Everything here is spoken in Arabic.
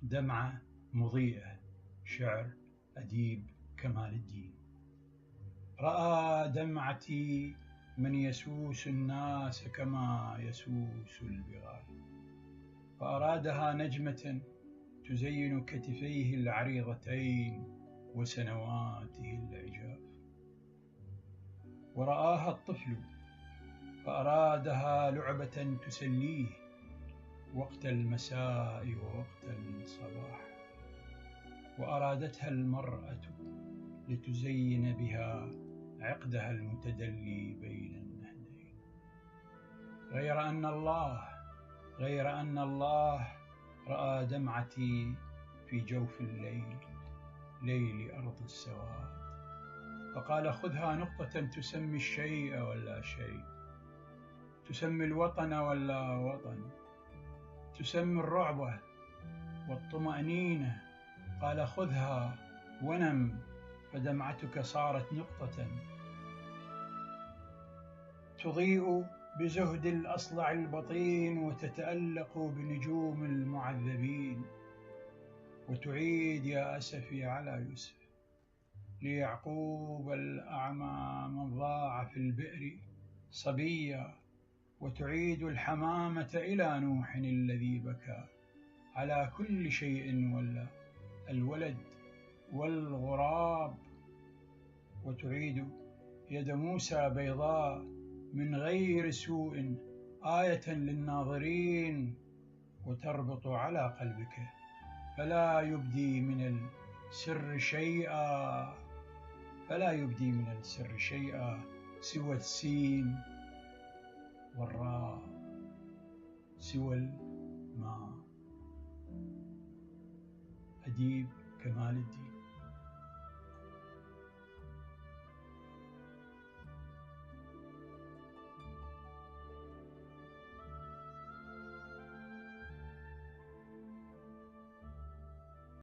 دمعة مضيئة. شعر أديب كمال الدين. رأى دمعتي من يسوس الناس كما يسوس البغال، فأرادها نجمة تزين كتفيه العريضتين وسنواته العجاف. ورآها الطفل فأرادها لعبة تسليه وقت المساء ووقت الصباح. وأرادتها المرأة لتزين بها عقدها المتدلي بين النهدين. غير أن الله رأى دمعتي في جوف الليل، ليل أرض السواد، فقال خذها نقطة تسمي الشيء ولا شيء، تسمي الوطن ولا وطن، تسمي الرعب والطمأنينة. قال خذها ونم، فدمعتك صارت نقطة تضيء بزهد الأصلع البطين وتتألق بنجوم المعذبين. وتعيد يا أسفي على يوسف ليعقوب الأعمى من ضاع في البئر صبيا. وتعيد الحمامة إلى نوح الذي بكى على كل شيء ولا الولد والغراب. وتعيد يد موسى بيضاء من غير سوء آية للناظرين، وتربط على قلبك فلا يبدي من السر شيئا سوى السين والراء، سوى الماء. أديب كمال الدين.